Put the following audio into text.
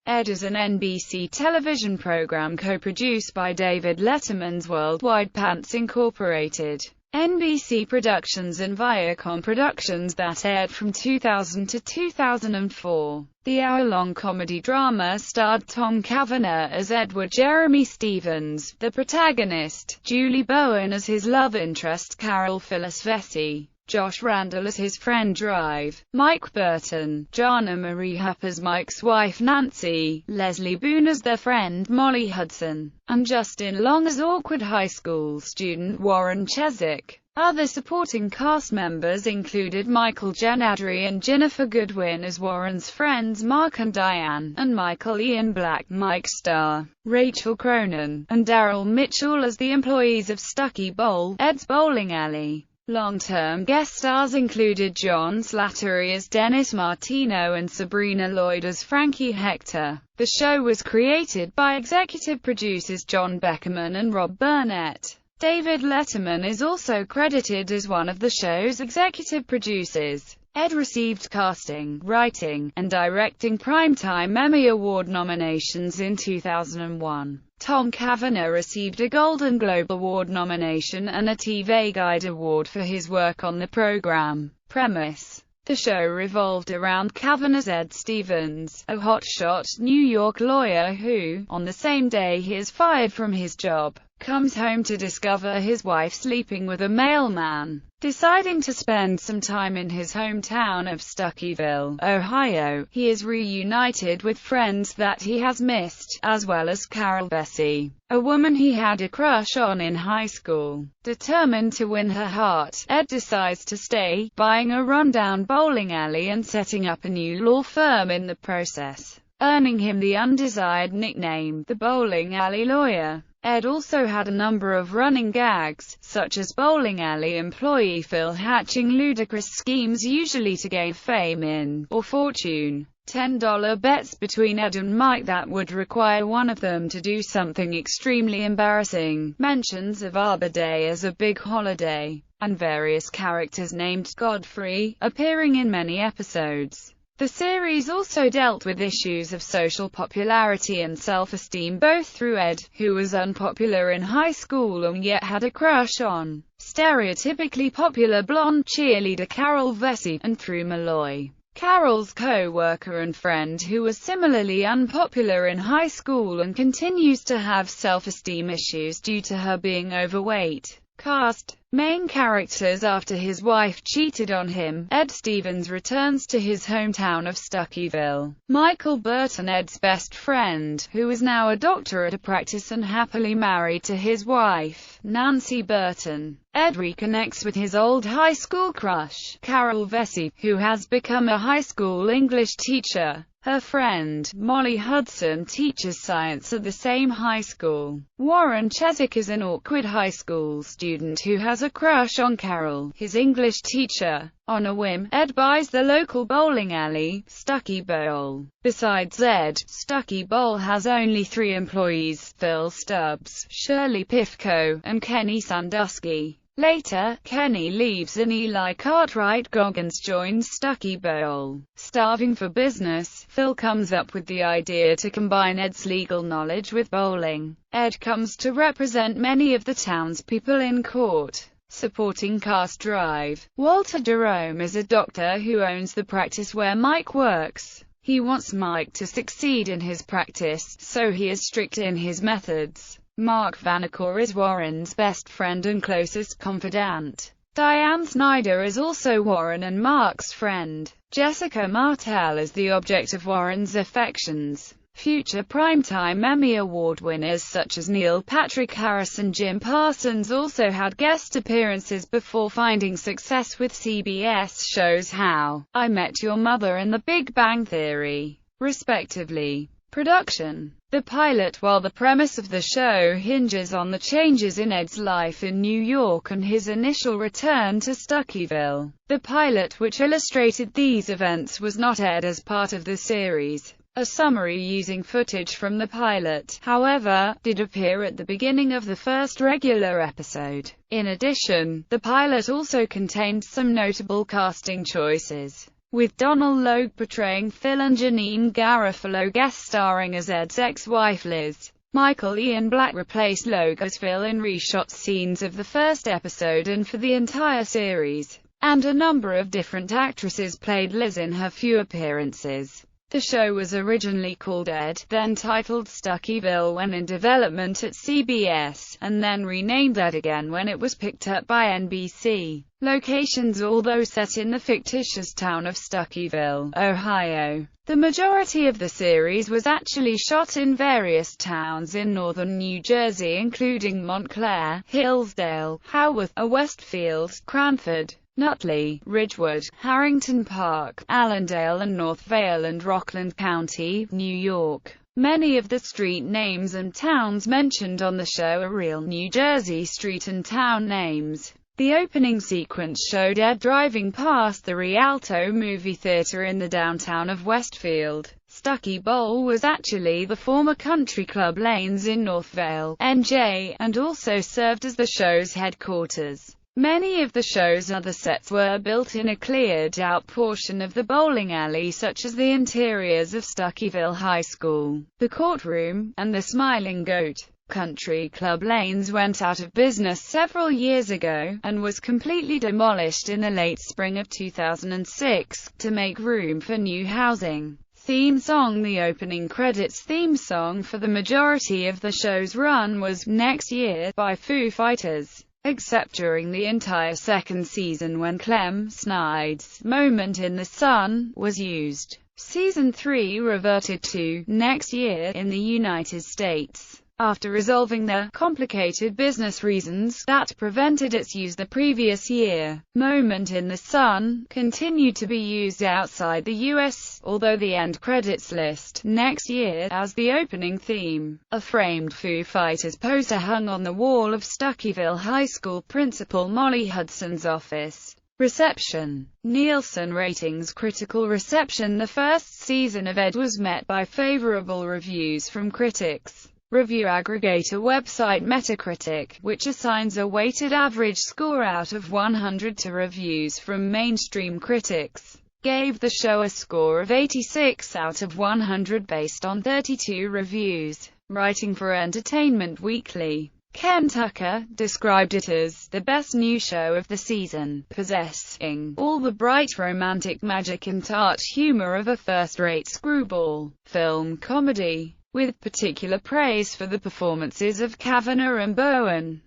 Ed is an NBC television program co-produced by David Letterman's Worldwide Pants Incorporated, NBC Productions and Viacom Productions that aired from 2000 to 2004. The hour-long comedy drama starred Tom Cavanagh as Edward Jeremy Stevens, the protagonist, Julie Bowen as his love interest Carol Phyllis Vesey, Josh Randall as his friend Drive, Mike Burton, Jana Marie Hupp as Mike's wife Nancy, Leslie Boone as their friend Molly Hudson, and Justin Long as awkward high school student Warren Cheswick. Other supporting cast members included Michael Janadri and Jennifer Goodwin as Warren's friends Mark and Diane, and Michael Ian Black, Mike Starr, Rachel Cronin, and Daryl Mitchell as the employees of Stucky Bowl, Ed's bowling alley. Long-term guest stars included John Slattery as Dennis Martino and Sabrina Lloyd as Frankie Hector. The show was created by executive producers John Beckerman and Rob Burnett. David Letterman is also credited as one of the show's executive producers. Ed received casting, writing, and directing Primetime Emmy Award nominations in 2001. Tom Cavanagh received a Golden Globe Award nomination and a TV Guide Award for his work on the program. Premise: the show revolved around Cavanagh's Ed Stevens, a hotshot New York lawyer who, on the same day he is fired from his job, comes home to discover his wife sleeping with a mailman. Deciding to spend some time in his hometown of Stuckyville, Ohio, he is reunited with friends that he has missed, as well as Carol Vesey, a woman he had a crush on in high school. Determined to win her heart, Ed decides to stay, buying a rundown bowling alley and setting up a new law firm in the process, earning him the undesired nickname, the Bowling Alley Lawyer. Ed also had a number of running gags, such as bowling alley employee Phil hatching ludicrous schemes usually to gain fame in, or fortune, $10 bets between Ed and Mike that would require one of them to do something extremely embarrassing, mentions of Arbor Day as a big holiday, and various characters named Godfrey, appearing in many episodes. The series also dealt with issues of social popularity and self-esteem both through Ed, who was unpopular in high school and yet had a crush on stereotypically popular blonde cheerleader Carol Vesey, and through Malloy, Carol's co-worker and friend who was similarly unpopular in high school and continues to have self-esteem issues due to her being overweight. Cast: main characters. After his wife cheated on him, Ed Stevens returns to his hometown of Stuckyville. Michael Burton, Ed's best friend, who is now a doctor at a practice and happily married to his wife, Nancy Burton. Ed reconnects with his old high school crush, Carol Vesey, who has become a high school English teacher. Her friend, Molly Hudson, teaches science at the same high school. Warren Cheswick is an awkward high school student who has a crush on Carol, his English teacher. On a whim, Ed buys the local bowling alley, Stucky Bowl. Besides Ed, Stucky Bowl has only 3 employees: Phil Stubbs, Shirley Pifko, and Kenny Sandusky. Later, Kenny leaves and Eli Cartwright Goggins joins Stucky Bowl. Starving for business, Phil comes up with the idea to combine Ed's legal knowledge with bowling. Ed comes to represent many of the townspeople in court. Supporting cast: Drive. Walter Jerome is a doctor who owns the practice where Mike works. He wants Mike to succeed in his practice, so he is strict in his methods. Mark Vanacore is Warren's best friend and closest confidant. Diane Snyder is also Warren and Mark's friend. Jessica Martell is the object of Warren's affections. Future Primetime Emmy Award winners such as Neil Patrick Harris and Jim Parsons also had guest appearances before finding success with CBS shows How I Met Your Mother and The Big Bang Theory, respectively. Production: the pilot. While the premise of the show hinges on the changes in Ed's life in New York and his initial return to Stuckyville, the pilot which illustrated these events was not aired as part of the series. A summary using footage from the pilot, however, did appear at the beginning of the first regular episode. In addition, the pilot also contained some notable casting choices. with Donald Logue portraying Phil and Janine Garofalo guest starring as Ed's ex-wife Liz. Michael Ian Black replaced Logue as Phil in reshot scenes of the first episode and for the entire series, and a number of different actresses played Liz in her few appearances. The show was originally called Ed, then titled Stuckyville when in development at CBS, and then renamed Ed again when it was picked up by NBC. Locations although set in the fictitious town of Stuckyville, Ohio. The majority of the series was actually shot in various towns in northern New Jersey including Montclair, Hillsdale, Haworth, Westfield, Cranford, Nutley, Ridgewood, Harrington Park, Allendale and North Vale and Rockland County, New York. Many of the street names and towns mentioned on the show are real New Jersey street and town names. The opening sequence showed Ed driving past the Rialto movie theater in the downtown of Westfield. Stucky Bowl was actually the former country club Lanes in North Vale, NJ, and also served as the show's headquarters. Many of the show's other sets were built in a cleared-out portion of the bowling alley, such as the interiors of Stuckyville High School, the courtroom, and the Smiling Goat. Country Club Lanes went out of business several years ago, and was completely demolished in the late spring of 2006, to make room for new housing. Theme song. The opening credits theme song for the majority of the show's run was "Next Year" by Foo Fighters, except during the entire second season when Clem Snide's "Moment in the Sun" was used. Season 3 reverted to "Next Year" in the United States, after resolving the complicated business reasons that prevented its use the previous year. "Moment in the Sun" continued to be used outside the U.S., although the end credits list "Next Year" as the opening theme. A framed Foo Fighters poster hung on the wall of Stuckyville High School principal Molly Hudson's office. Reception. Nielsen ratings. Critical reception. The first season of Ed was met by favorable reviews from critics. Review aggregator website Metacritic, which assigns a weighted average score out of 100 to reviews from mainstream critics, gave the show a score of 86 out of 100 based on 32 reviews. Writing for Entertainment Weekly, Ken Tucker described it as the best new show of the season, possessing all the bright romantic magic and tart humor of a first-rate screwball film comedy, with particular praise for the performances of Kavanagh and Bowen.